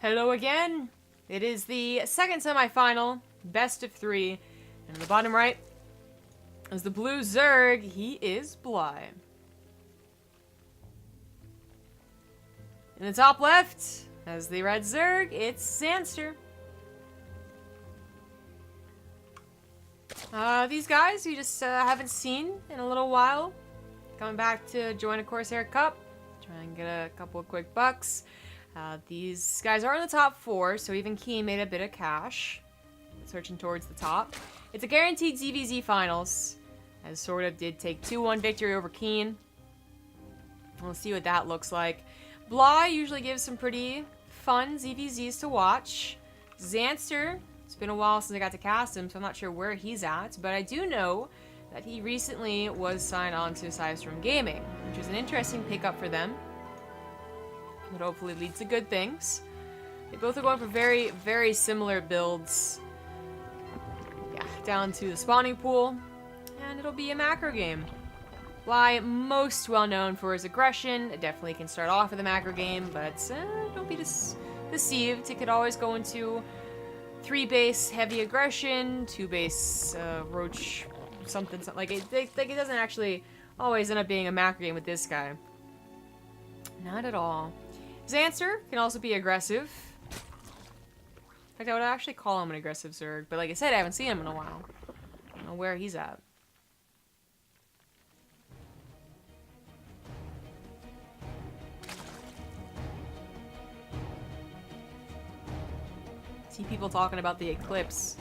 Hello again. It is the second semifinal, best of 3. And in the bottom right is the blue Zerg. He is Bly. In the top left, as the red Zerg, it's Zanster. These guys you just haven't seen in a little while. Coming back to join a Corsair Cup. Try and get a couple of quick bucks. These guys are in the top 4, so even Keen made a bit of cash. Searching towards the top. It's a guaranteed ZvZ finals, as sort of did take 2-1 victory over Keen. We'll see what that looks like. Bly usually gives some pretty fun ZvZs to watch. Zanster, it's been a while since I got to cast him, so I'm not sure where he's at, but I do know that he recently was signed on to Sidestorm Gaming, which is an interesting pickup for them. But hopefully leads to good things. They both are going for very, very similar builds. Yeah, down to the spawning pool. And it'll be a macro game. Bly, most well known for his aggression. It definitely can start off with a macro game, but don't be deceived. It could always go into 3-base heavy aggression, 2-base roach something like it. It doesn't actually always end up being a macro game with this guy. Not at all. Zanster can also be aggressive. In fact, I would actually call him an aggressive Zerg, but like I said, I haven't seen him in a while. I don't know where he's at. See people talking about the eclipse.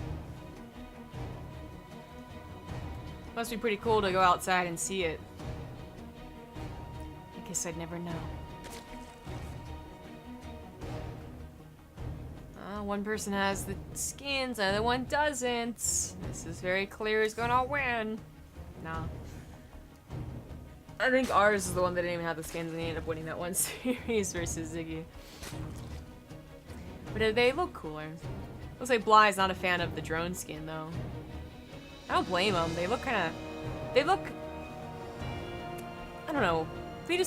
Must be pretty cool to go outside and see it. I guess I'd never know. One person has the skins, the other one doesn't. This is very clear who's gonna win. Nah. I think ours is the one that didn't even have the skins and he ended up winning that one series versus Ziggy. But they look cooler. Looks like Bly is not a fan of the drone skin though. I don't blame them. They look I don't know. They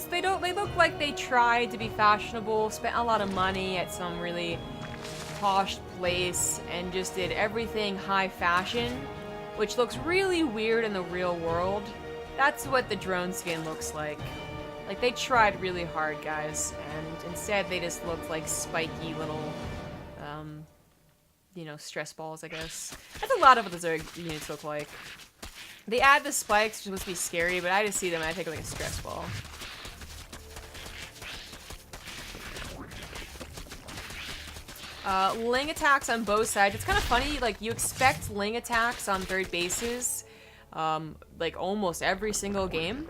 look like they tried to be fashionable, spent a lot of money at some really posh place and just did everything high fashion, which looks really weird in the real world. That's what the drone skin looks like. Like, they tried really hard, guys, and instead they just looked like spiky little, you know, stress balls, I guess. That's a lot of what the Zerg units look like. They add the spikes, which is supposed to be scary, but I just see them and I take it like a stress ball. Ling attacks on both sides. It's kind of funny, like, you expect Ling attacks on third bases, like, almost every single game.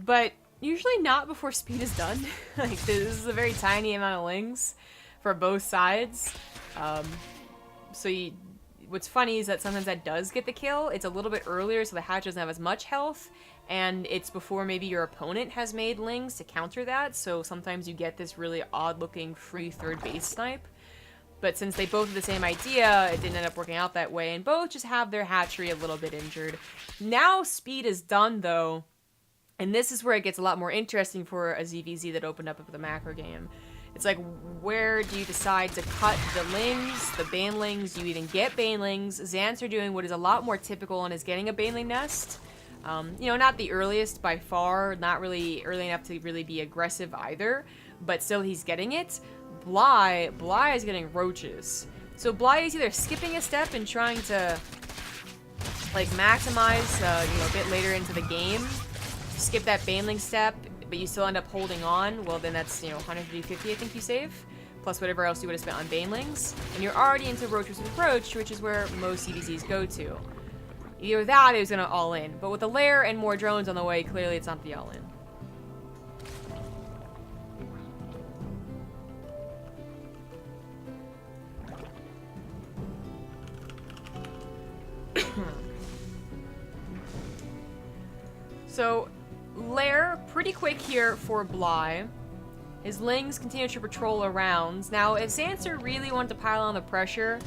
But usually not before speed is done. Like, this is a very tiny amount of Lings for both sides. What's funny is that sometimes that does get the kill. It's a little bit earlier, so the hatch doesn't have as much health. And it's before maybe your opponent has made Lings to counter that, so sometimes you get this really odd-looking free third base snipe. But since they both have the same idea, it didn't end up working out that way, and both just have their hatchery a little bit injured. Now speed is done, though, and this is where it gets a lot more interesting for a ZvZ that opened up with the macro game. It's like, where do you decide to cut the Lings, the Banelings? You even get Banelings. Zanster doing what is a lot more typical and is getting a Baneling nest. You know, not the earliest by far, not really early enough to really be aggressive either, but still he's getting it. Bly is getting roaches. So Bly is either skipping a step and trying to, like, maximize, you know, a bit later into the game, skip that Baneling step, but you still end up holding on. Well, then that's, you know, 150 I think you save, plus whatever else you would have spent on Banelings, and you're already into Roach versus Roach, which is where most ZvZs go to. Either that, it was gonna all in. But with the lair and more drones on the way, clearly it's not the all in. So, lair, pretty quick here for Bly. His Lings continue to patrol around. Now, if Zanster really wanted to pile on the pressure,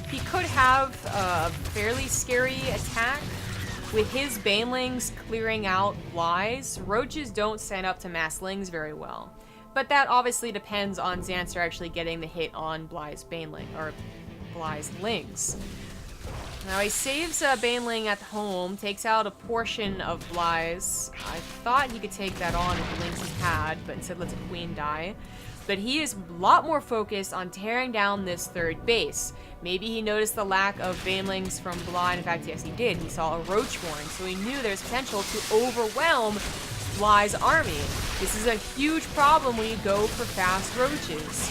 he could have a fairly scary attack with his Banelings clearing out Bly's. Roaches don't stand up to mass Lings very well. But that obviously depends on Zanster actually getting the hit on Bly's Baneling, or Bly's Lings. Now he saves Baneling at home, takes out a portion of Bly's. I thought he could take that on with the Lings he had, but instead lets a Queen die. But he is a lot more focused on tearing down this third base. Maybe he noticed the lack of Banelings from Bly. In fact, yes he did. He saw a Roach Warren, so he knew there's potential to overwhelm Bly's army. This is a huge problem when you go for fast roaches.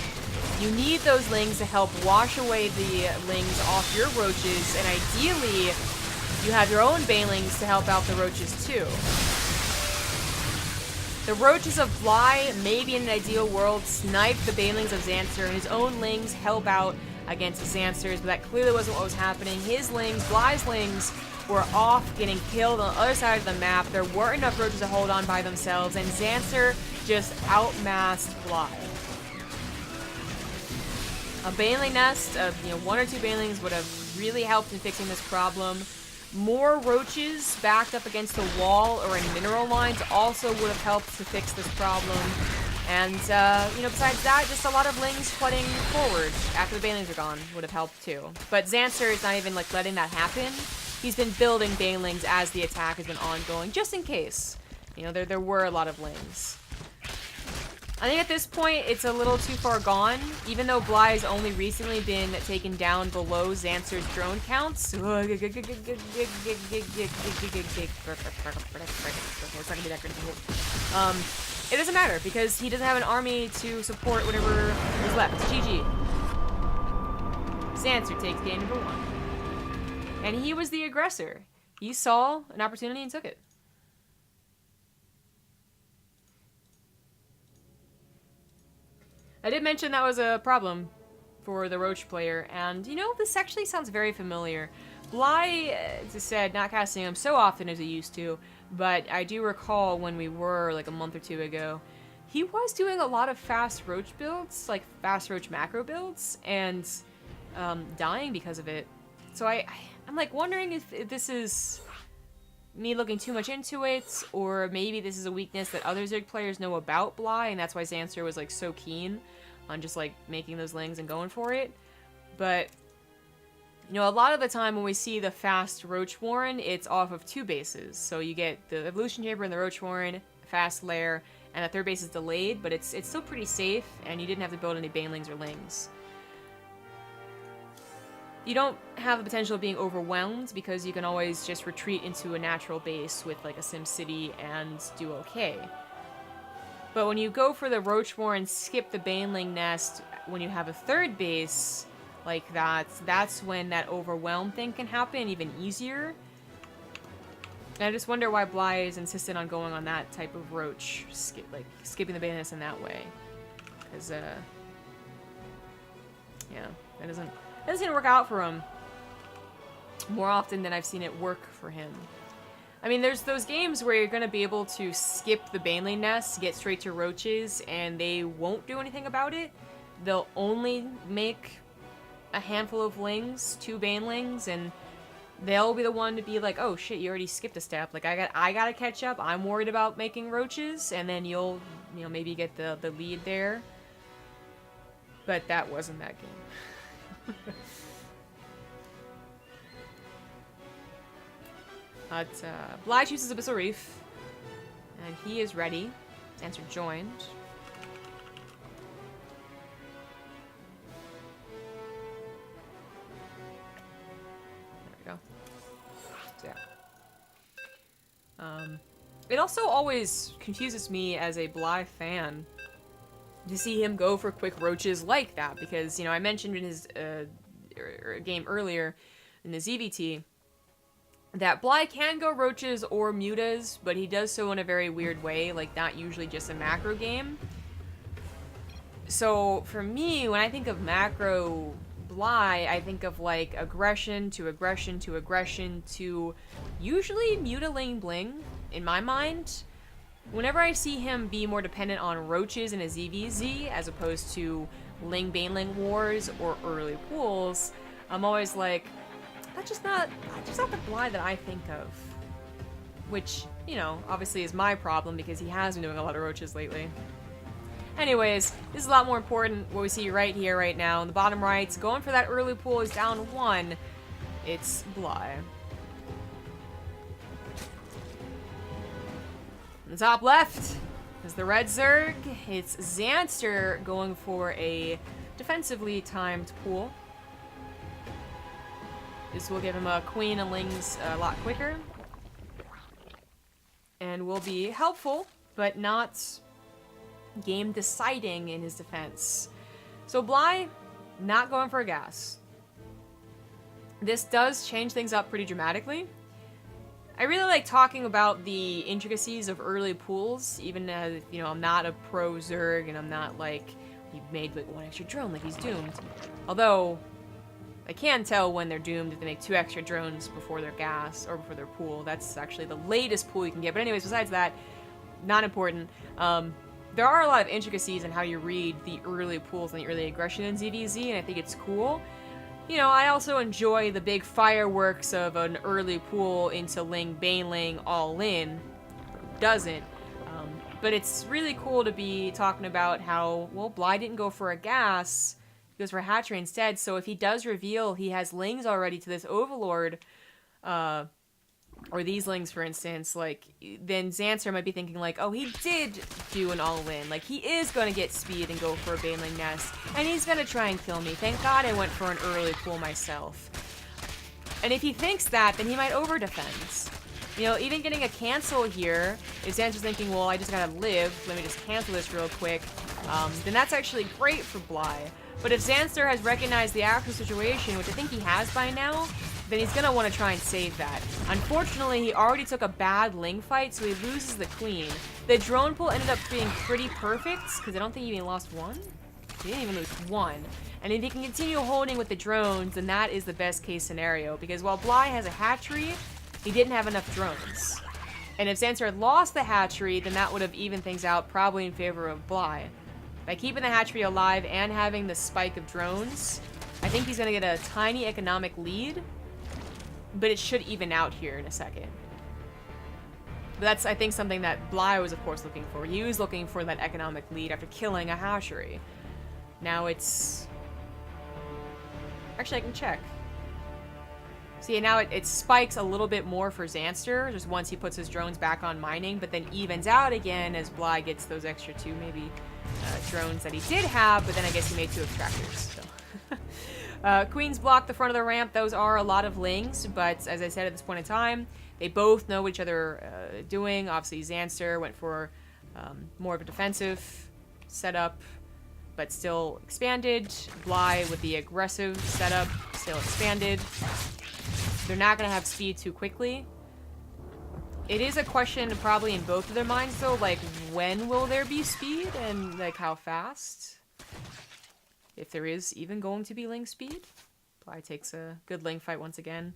You need those lings to help wash away the lings off your roaches, and ideally, you have your own banelings to help out the roaches too. The roaches of Bly, maybe in an ideal world, snipe the banelings of Zanster, and his own lings help out against Zanster's, but that clearly wasn't what was happening. His lings, Bly's lings, were off getting killed on the other side of the map. There weren't enough roaches to hold on by themselves, and Zanster just outmassed Bly. A baneling nest of, one or two banelings would have really helped in fixing this problem. More roaches backed up against the wall or in mineral lines also would have helped to fix this problem. And, besides that, just a lot of lings flooding forward after the banelings are gone would have helped too. But Zanster is not even, letting that happen. He's been building banelings as the attack has been ongoing, just in case. There were a lot of lings. I think at this point, it's a little too far gone. Even though Bly has only recently been taken down below Zanster's drone counts. It's not gonna be that great of a hit. It doesn't matter, because he doesn't have an army to support whatever is left. GG. Zanster takes game number 1. And he was the aggressor. He saw an opportunity and took it. I did mention that was a problem for the Roach player, and this actually sounds very familiar. Bly, as I said, not casting him so often as he used to, but I do recall when we were a month or two ago, he was doing a lot of fast Roach builds, like fast Roach macro builds, and dying because of it. So I'm wondering if this is me looking too much into it, or maybe this is a weakness that other Zig players know about Bly, and that's why Zanster was so keen on just making those lings and going for it. But a lot of the time when we see the fast Roach Warren, it's off of 2 bases. So you get the Evolution Chamber and the Roach Warren, fast lair, and the 3rd base is delayed, but it's still pretty safe, and you didn't have to build any banelings or lings. You don't have the potential of being overwhelmed because you can always just retreat into a natural base with a Sim City and do okay. But when you go for the Roach Warren, skip the baneling nest, when you have a 3rd base like that, that's when that overwhelm thing can happen even easier. And I just wonder why Bly is insistent on going on that type of Roach, skipping the baneling nest in that way. Because, yeah, that doesn't seem to work out for him more often than I've seen it work for him. I mean, there's those games where you're going to be able to skip the baneling nest, get straight to roaches, and they won't do anything about it. They'll only make a handful of lings, 2 banelings, and they'll be the one to be like, oh shit, you already skipped a step. I gotta catch up. I'm worried about making roaches, and then you'll, maybe get the lead there. But that wasn't that game. But Bly chooses Abyssal Reef, and he is ready. Zanster joined. There we go. So, yeah. It also always confuses me as a Bly fan to see him go for quick roaches like that, because, I mentioned in his game earlier in the ZvT that Bly can go roaches or mutas, but he does so in a very weird way, not usually just a macro game. So for me, when I think of macro Bly, I think of aggression to aggression to aggression to usually mutaling bling in my mind. Whenever I see him be more dependent on roaches in a ZvZ as opposed to Ling Baneling wars or early pools, I'm always like, that's just not the Bly that I think of. Which, obviously is my problem because he has been doing a lot of roaches lately. Anyways, this is a lot more important what we see right here, right now. In the bottom right, going for that early pool is down 1. It's Bly. In the top left is the red Zerg. It's Zanster going for a defensively timed pool. This will give him a queen and lings a lot quicker. And will be helpful, but not game deciding in his defense. So Bly, not going for a gas. This does change things up pretty dramatically. I really like talking about the intricacies of early pools, even as, you know, I'm not a pro Zerg, and I'm not like, he made like 1 extra drone, like he's doomed. Although, I can tell when they're doomed if they make 2 extra drones before their gas, or before their pool. That's actually the latest pool you can get. But anyways, besides that, not important. There are a lot of intricacies in how you read the early pools and the early aggression in ZvZ, and I think it's cool. You know, I also enjoy the big fireworks of an early pool into Ling, Baneling, all in. Doesn't. But it's really cool to be talking about how, well, Bly didn't go for a gas, he goes for a hatchery instead, so if he does reveal he has Lings already to this Overlord, or these Lings, for instance, like, then Zanster might be thinking, like, oh, he did do an all-in. Like, he is going to get speed and go for a Baneling nest, and he's going to try and kill me. Thank God I went for an early pool myself. And if he thinks that, then he might over-defend. You know, even getting a cancel here, if Zanster's thinking, well, I just gotta live, let me just cancel this real quick, then that's actually great for Bly. But if Zanster has recognized the actual situation, which I think he has by now, then he's going to want to try and save that. Unfortunately, he already took a bad Ling fight, so he loses the queen. The drone pool ended up being pretty perfect, because I don't think he even lost 1. He didn't even lose 1. And if he can continue holding with the drones, then that is the best case scenario, because while Bly has a hatchery, he didn't have enough drones. And if Zanster had lost the hatchery, then that would have evened things out, probably in favor of Bly. By keeping the hatchery alive and having the spike of drones, I think he's going to get a tiny economic lead, but it should even out here in a second. But that's, I think, something that Bly was, of course, looking for. He was looking for that economic lead after killing a hatchery. Now it's... Actually, I can check. See, now it spikes a little bit more for Zanster, just once he puts his drones back on mining, but then evens out again as Bly gets those extra 2, maybe, drones that he did have, but then I guess he made 2 extractors, so... Queens block the front of the ramp. Those are a lot of Lings, but as I said at this point in time, they both know what each other are doing. Obviously, Zanster went for more of a defensive setup, but still expanded. Bly with the aggressive setup, still expanded. They're not going to have speed too quickly. It is a question probably in both of their minds, though, like, when will there be speed and, like, how fast? If there is even going to be Ling speed. Bly takes a good Ling fight once again.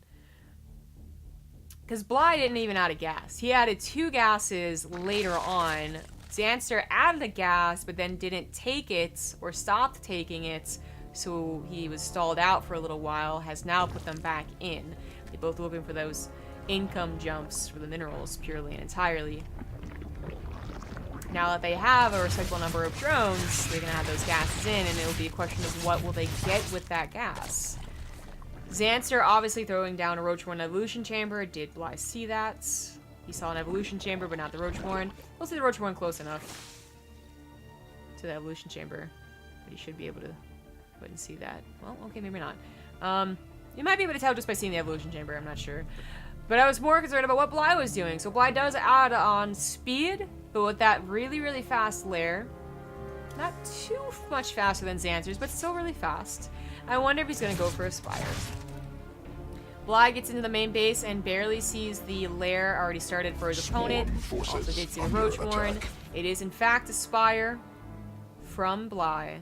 Because Bly didn't even add a gas. He added 2 gases later on. Zanster added a gas, but then didn't take it, or stopped taking it, so he was stalled out for a little while, has now put them back in. They're both looking for those income jumps for the minerals, purely and entirely. Now that they have a respectable number of drones, they're going to have those gases in, and it'll be a question of what will they get with that gas. Zanster obviously throwing down a Roachborn Evolution Chamber. Did Bly see that? He saw an Evolution Chamber, but not the Roachborn. We'll see the Roachborn close enough to the Evolution Chamber, but he should be able to go and see that. Well, okay, maybe not. You might be able to tell just by seeing the Evolution Chamber, I'm not sure. But I was more concerned about what Bly was doing. So Bly does add on speed, but with that really, really fast lair. Not too much faster than Zanster's, but still really fast. I wonder if he's going to go for a Spire. Bly gets into the main base and barely sees the lair already started for his opponent. Also did see the Roachborn. It is, in fact, a Spire from Bly.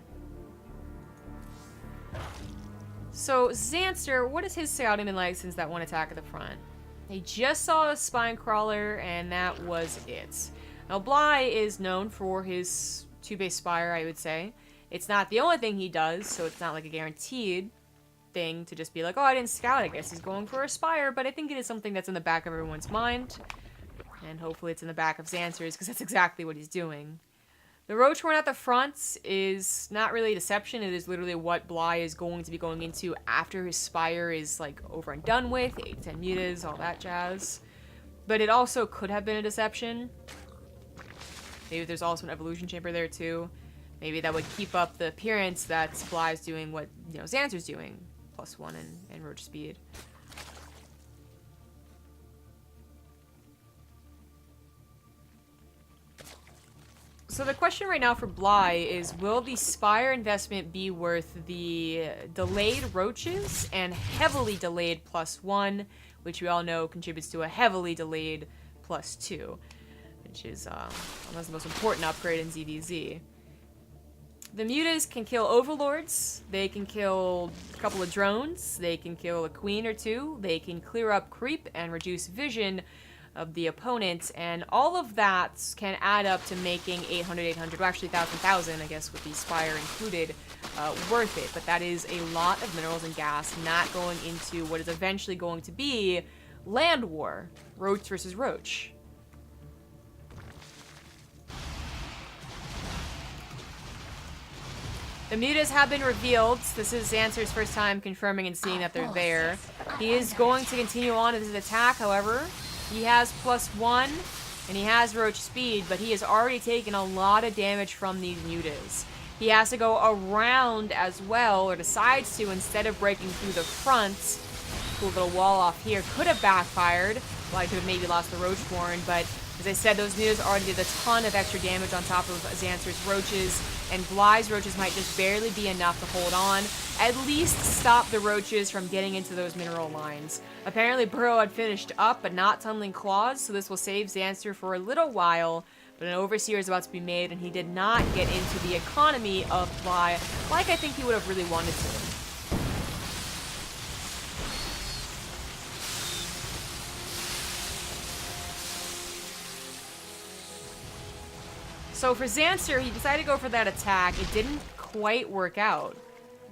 So, Zanster, what has his scouting been like since that one attack at the front? He just saw a Spine Crawler, and that was it. Now, Bly is known for his 2-base Spire, I would say. It's not the only thing he does, so it's not like a guaranteed thing to just be like, oh, I didn't scout, I guess he's going for a Spire, but I think it is something that's in the back of everyone's mind. And hopefully it's in the back of Zanster's, because that's exactly what he's doing. The roach horn at the front is not really deception. It is literally what Bly is going to be going into after his spire is like over and done with. 8 to 10 mutas, all that jazz. But it also could have been a deception. Maybe there's also an evolution chamber there too. Maybe that would keep up the appearance that Bly's doing what, you know, Zanster's doing. +1 and roach speed. So the question right now for Bly is, will the Spire investment be worth the delayed roaches and heavily delayed +1, which we all know contributes to a heavily delayed +2, which is almost the most important upgrade in ZvZ. The mutas can kill overlords, they can kill a couple of drones, they can kill a queen or two, they can clear up creep and reduce vision of the opponent, and all of that can add up to making 800, well actually 1,000, I guess with the Spire included, worth it. But that is a lot of minerals and gas not going into what is eventually going to be land war, roach versus roach. The mutas have been revealed. This is Zanster's first time confirming and seeing that they're there. He is going to continue on with his attack, however. He has +1, and he has roach speed, but he has already taken a lot of damage from these mutas. He has to go around as well, or decides to, instead of breaking through the front. Cool little wall off here. Could have backfired. Well, I could have maybe lost the roach horn, but as I said, those mutas already did a ton of extra damage on top of Zanster's roaches, and Bly's roaches might just barely be enough to hold on. At least stop the roaches from getting into those mineral lines. Apparently Burrow had finished up, but not tunneling claws, so this will save Zanster for a little while, but an overseer is about to be made, and he did not get into the economy of Bly like I think he would have really wanted to. So for Zanster, he decided to go for that attack. It didn't quite work out.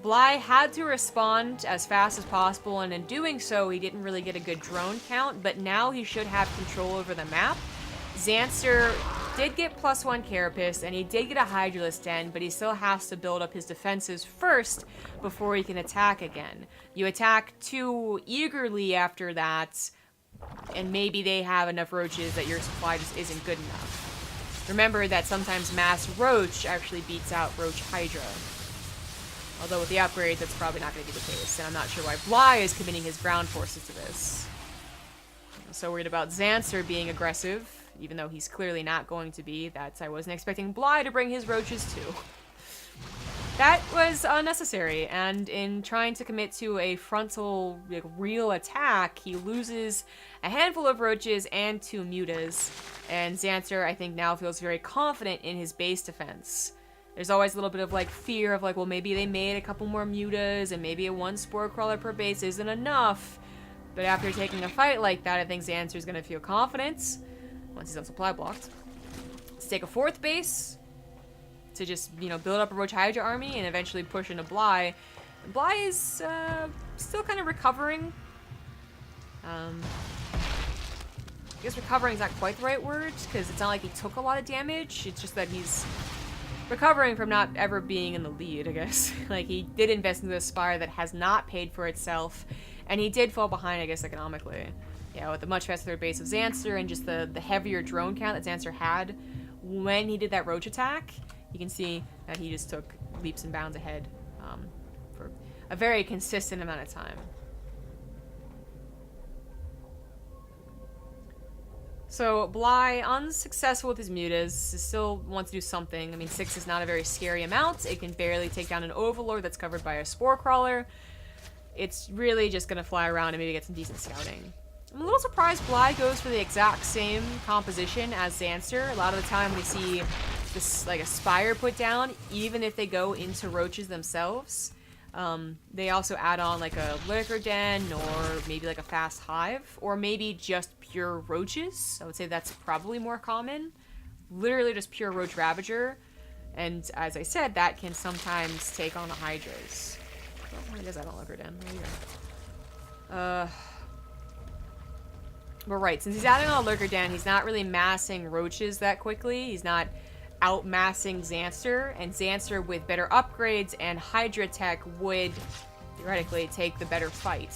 Bly had to respond as fast as possible, and in doing so, he didn't really get a good drone count, but now he should have control over the map. Zanster did get +1 Carapace, and he did get a Hydralisk Den, but he still has to build up his defenses first before he can attack again. You attack too eagerly after that, and maybe they have enough roaches that your supply just isn't good enough. Remember that sometimes Mass Roach actually beats out Roach Hydra. Although with the upgrades, that's probably not going to be the case, and I'm not sure why Bly is committing his ground forces to this. I'm so worried about Zanster being aggressive, even though he's clearly not going to be. I wasn't expecting Bly to bring his roaches too. That was unnecessary, and in trying to commit to a frontal, like, real attack, he loses a handful of roaches and 2 mutas, and Zanster, I think, now feels very confident in his base defense. There's always a little bit of, like, fear of, like, well, maybe they made a couple more mutas, and maybe a 1 spore crawler per base isn't enough, but after taking a fight like that, I think Zanster's gonna feel confident, once he's on supply blocked, to take a 4th base, to just, you know, build up a Roach Hydra army and eventually push into Bly. Bly is still kind of recovering. I guess recovering is not quite the right word, because it's not like he took a lot of damage. It's just that he's recovering from not ever being in the lead, I guess. Like, he did invest into a Spire that has not paid for itself, and he did fall behind, I guess, economically. Yeah, with the much faster base of Zanster and just the heavier drone count that Zanster had when he did that Roach attack, you can see that he just took leaps and bounds ahead for a very consistent amount of time. So Bly, unsuccessful with his mutas, still wants to do something. I mean, 6 is not a very scary amount. It can barely take down an Overlord that's covered by a Spore Crawler. It's really just going to fly around and maybe get some decent scouting. I'm a little surprised Bly goes for the exact same composition as Zanster. A lot of the time we see this, like, a Spire put down, even if they go into roaches themselves. They also add on, like, a Lurker Den, or maybe, like, a Fast Hive, or maybe just pure roaches. I would say that's probably more common. Literally just pure Roach Ravager. And, as I said, that can sometimes take on the Hydras. Well, I guess I don't Lurker Den. There you go. But right, since he's adding on a Lurker Den, he's not really massing roaches that quickly. He's not outmassing Zanster, and Zanster with better upgrades and Hydra tech would theoretically take the better fight.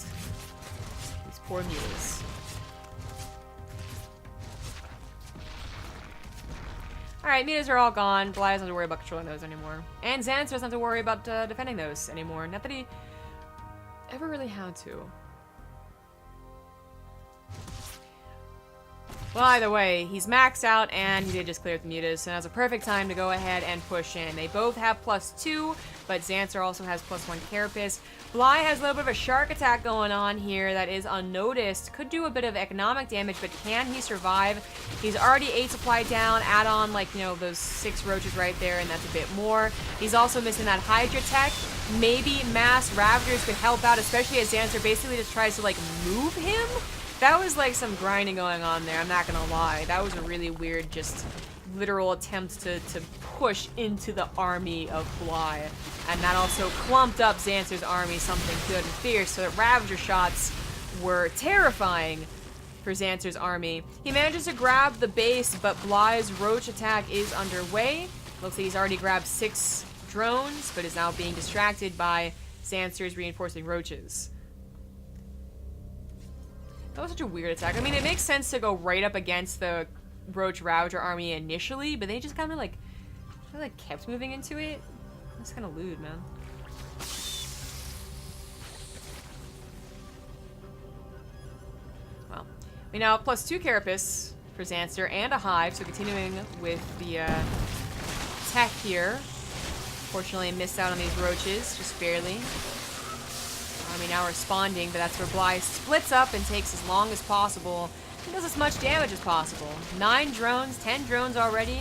These poor mules. Alright, mutas are all gone. Bly doesn't have to worry about controlling those anymore. And Zanster doesn't have to worry about defending those anymore. Not that he ever really had to. Well, either way, he's maxed out, and he did just clear up the mutas, so now's a perfect time to go ahead and push in. They both have +2, but Zanster also has +1 carapace. Bly has a little bit of a shark attack going on here that is unnoticed. Could do a bit of economic damage, but can he survive? He's already 8 supply down, add on, like, you know, those 6 roaches right there, and that's a bit more. He's also missing that Hydra tech. Maybe mass Ravagers could help out, especially as Zanster basically just tries to, like, move him. That was like some grinding going on there, I'm not gonna lie. That was a really weird, just literal attempt to push into the army of Bly. And that also clumped up Zanster's army something good and fierce, so that Ravager shots were terrifying for Zanster's army. He manages to grab the base, but Bly's roach attack is underway. Looks like he's already grabbed 6 drones, but is now being distracted by Zanster's reinforcing roaches. That was such a weird attack. I mean, it makes sense to go right up against the Roach Ravager army initially, but they just kind of like kept moving into it. That's kind of lewd, man. Well, we now have +2 carapace for Zanster and a hive, so continuing with the tech here. Fortunately, missed out on these roaches, just barely. Army now responding, but that's where Bly splits up and takes as long as possible and does as much damage as possible. 9 drones, 10 drones already.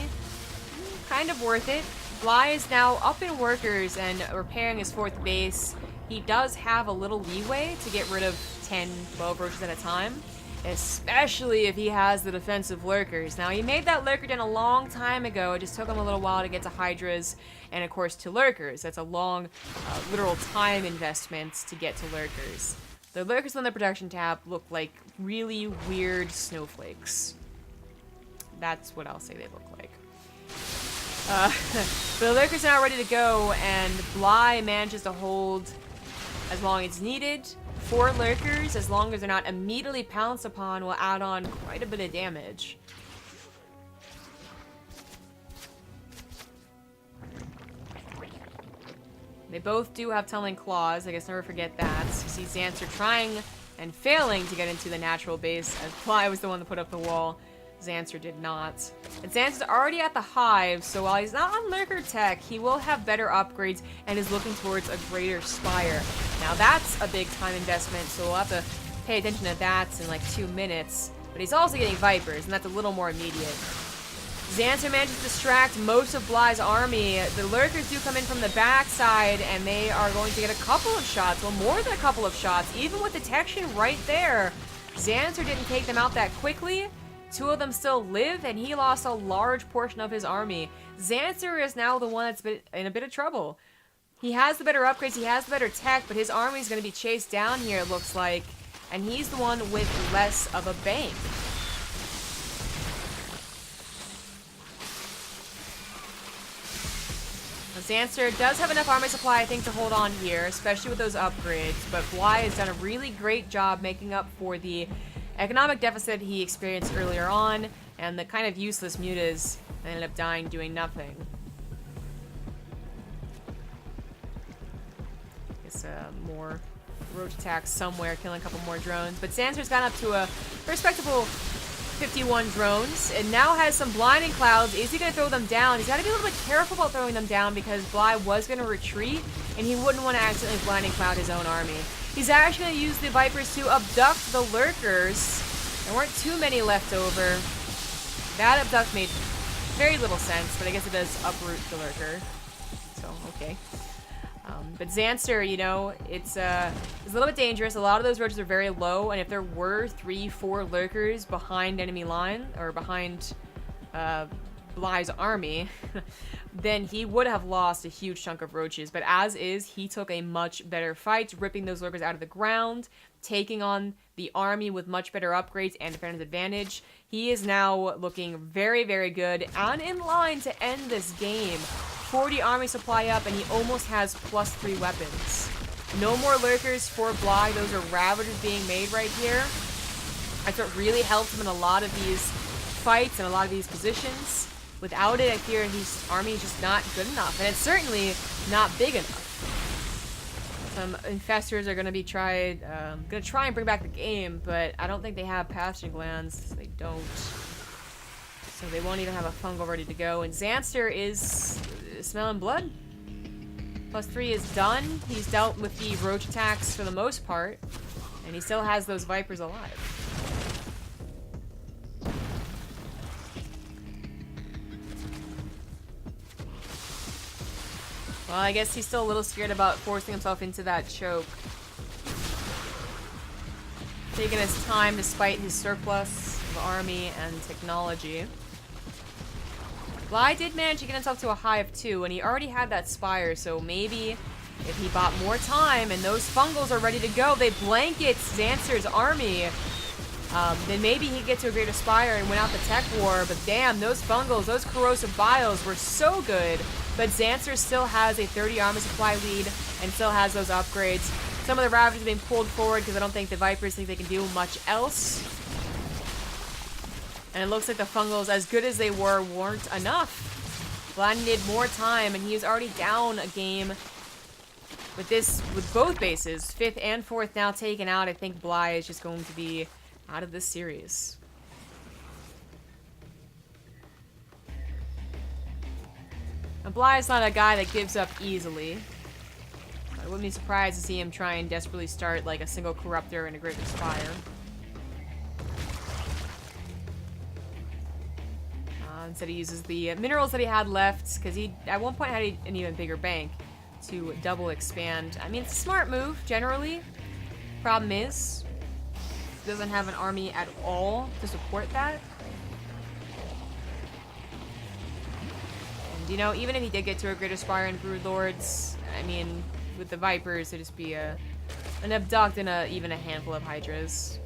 Kind of worth it. Bly is now up in workers and repairing his 4th base. He does have a little leeway to get rid of 10, 12 roaches at a time, especially if he has the defensive lurkers. Now, he made that lurker den a long time ago. It just took him a little while to get to Hydras and, of course, to lurkers. That's a long, literal time investment to get to lurkers. The lurkers on the production tab look like really weird snowflakes. That's what I'll say they look like. The lurkers are now ready to go, and Bly manages to hold as long as needed. 4 lurkers, as long as they're not immediately pounced upon, will add on quite a bit of damage. They both do have tunneling claws, I guess never forget that. You see Zanster trying and failing to get into the natural base, as Bly was the one that put up the wall. Zanster did not. And Zanster's already at the hive, so while he's not on lurker tech, he will have better upgrades and is looking towards a greater spire. Now that's a big time investment, so we'll have to pay attention to that in like 2 minutes. But he's also getting Vipers, and that's a little more immediate. Zanster manages to distract most of Bly's army. The lurkers do come in from the backside, and they are going to get a couple of shots, well, more than a couple of shots, even with detection right there. Zanster didn't take them out that quickly. 2 of them still live, and he lost a large portion of his army. Zanster is now the one that's been in a bit of trouble. He has the better upgrades, he has the better tech, but his army is going to be chased down here, it looks like. And he's the one with less of a bank. Zanster does have enough army supply, I think, to hold on here, especially with those upgrades. But Bly has done a really great job making up for the economic deficit he experienced earlier on, and the kind of useless mutas that ended up dying doing nothing. Guess more roach attacks somewhere, killing a couple more drones. But Zanster's gotten up to a respectable 51 drones, and now has some blinding clouds. Is he going to throw them down? He's got to be a little bit careful about throwing them down, because Bly was going to retreat, and he wouldn't want to accidentally blinding cloud his own army. He's actually going to use the Vipers to abduct the lurkers. There weren't too many left over. That abduct made very little sense, but I guess it does uproot the lurker. So, okay. But Zanster, you know, it's a little bit dangerous. A lot of those roaches are very low, and if there were 3, 4 lurkers behind enemy line, or behind Bly's army, then he would have lost a huge chunk of roaches. But as is, he took a much better fight, ripping those lurkers out of the ground, taking on the army with much better upgrades and defender's advantage. He is now looking very, very good and in line to end this game. 40 army supply up, and he almost has +3 weapons. No more lurkers for Bly. Those are Ravagers being made right here. That's what really helped him in a lot of these fights and a lot of these positions. Without it, I fear his army is just not good enough, and it's certainly not big enough. Some infestors are going to be try and bring back the game, but I don't think they have passaging glands. They don't. So they won't even have a fungal ready to go. And Zanster is smelling blood. +3 is done. He's dealt with the roach attacks for the most part, and he still has those vipers alive. Well, I guess he's still a little scared about forcing himself into that choke. Taking his time despite his surplus of army and technology. Bly did manage to get himself to a high of 2, and he already had that spire, so maybe if he bought more time and those fungals are ready to go, they blanket Zanster's army, then maybe he'd get to a greater spire and win out the tech war. But damn, those fungals, those corrosive biles were so good. But Zanster still has a 30 armor supply lead and still has those upgrades. Some of the Ravagers are being pulled forward because I don't think the Vipers think they can do much else. And it looks like the fungals, as good as they were, weren't enough. Bly needed more time, and he is already down a game with both bases. 5th and 4th now taken out. I think Bly is just going to be out of this series. And Bly is not a guy that gives up easily. I wouldn't be surprised to see him try and desperately start like a single Corruptor and a Greater Spire. Instead he uses the minerals that he had left, because he at one point had an even bigger bank to double expand. I mean, it's a smart move, generally. Problem is, he doesn't have an army at all to support that. And, you know, even if he did get to a Greater Spire and Brood Lords, I mean, with the Vipers, it'd just be an Abduct and even a handful of Hydras.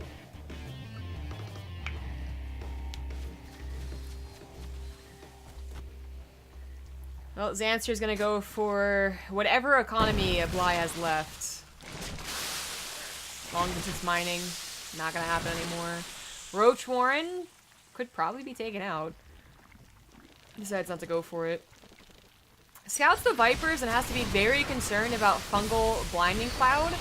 Well, Zanster's gonna go for whatever economy Bly has left. Long distance mining, not gonna happen anymore. Roach Warren could probably be taken out. Decides not to go for it. Scouts the Vipers and has to be very concerned about fungal blinding cloud,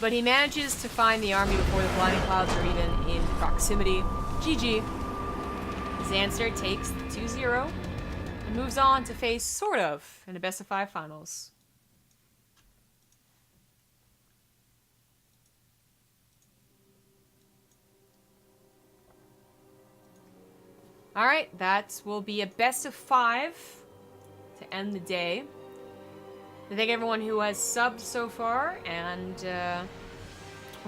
but he manages to find the army before the blinding clouds are even in proximity. GG. Zanster takes the 2-0. And moves on to face, sort of, in a best-of-5 finals. Alright, that will be a best-of-5 to end the day. I thank everyone who has subbed so far, and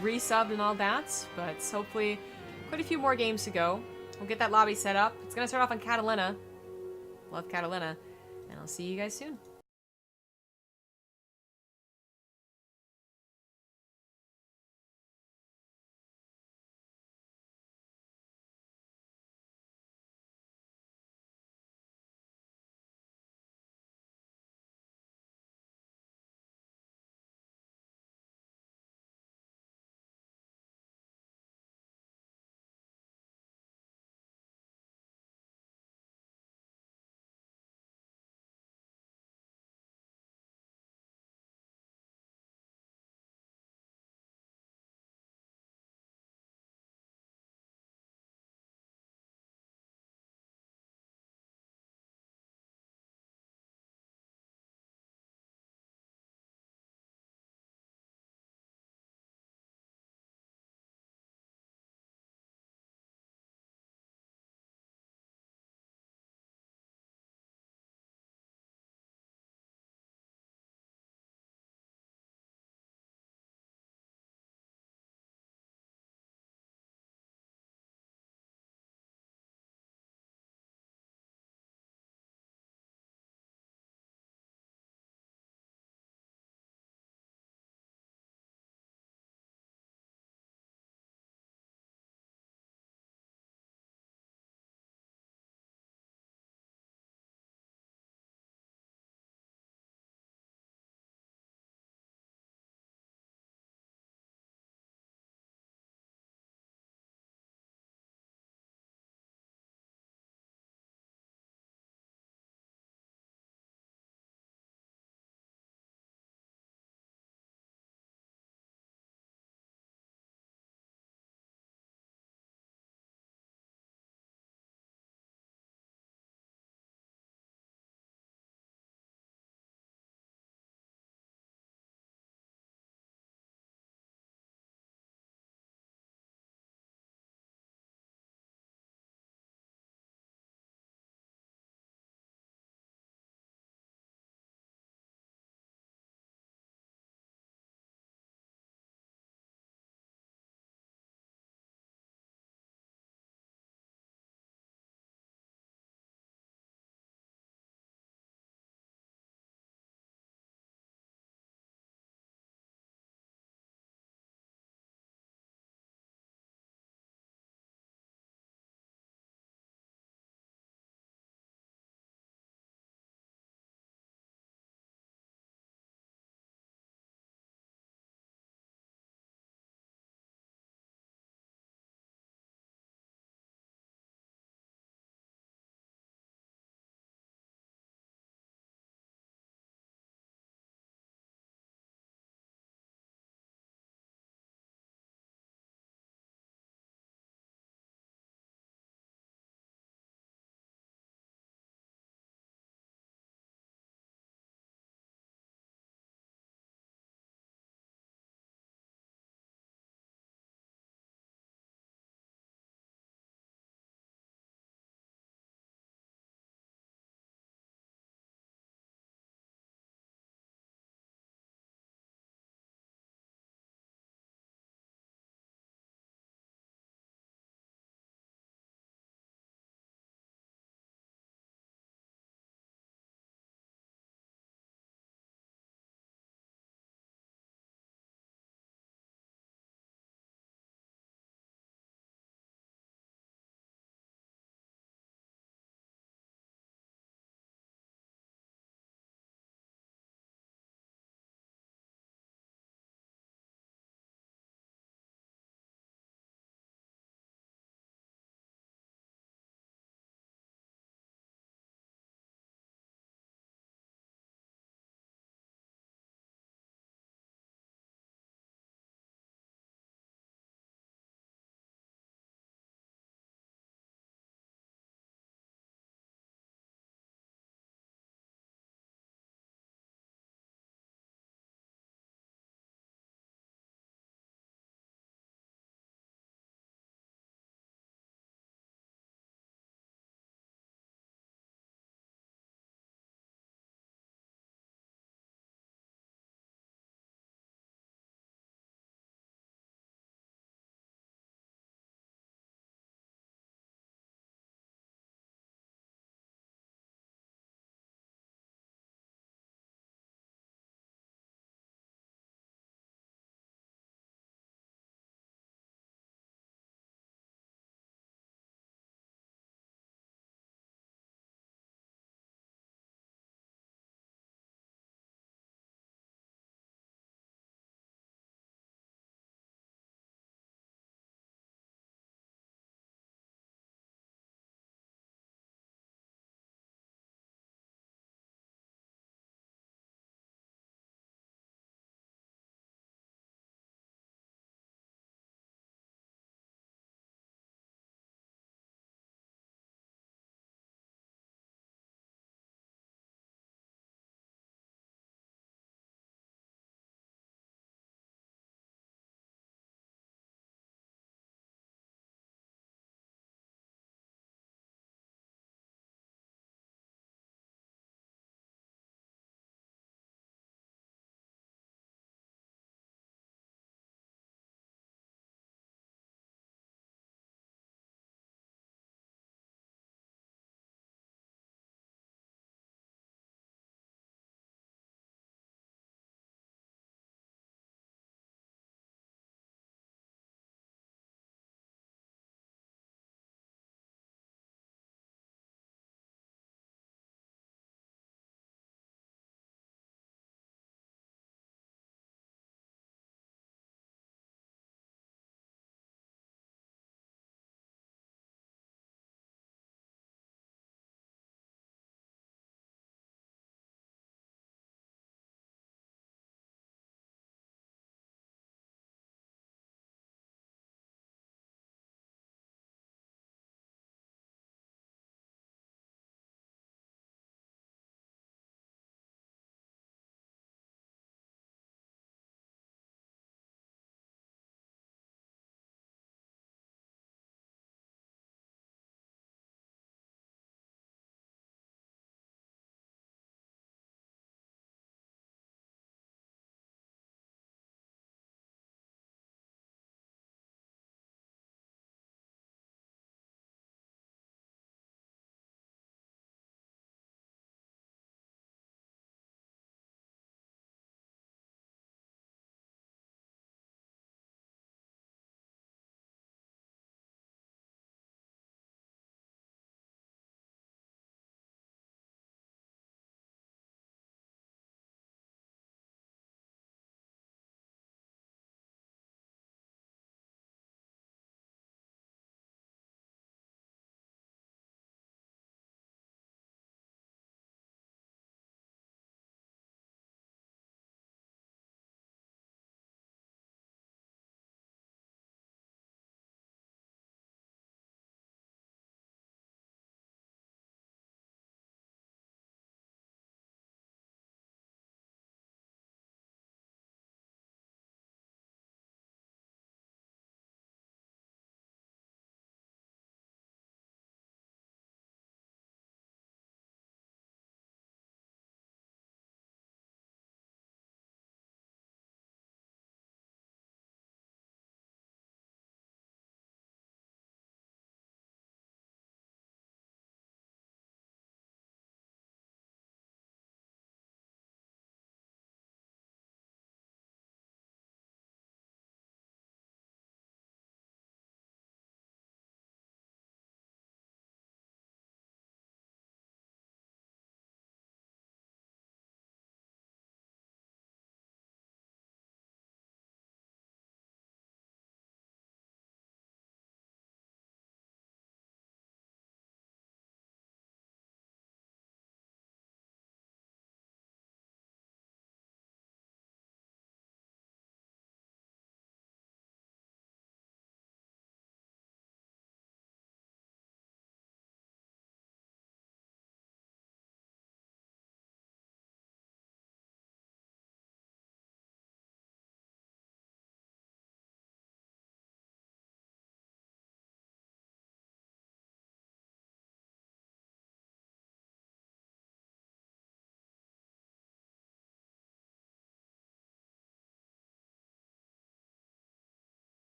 resubbed and all that, but hopefully quite a few more games to go. We'll get that lobby set up. It's going to start off on Catalina. Love Catalina, and I'll see you guys soon.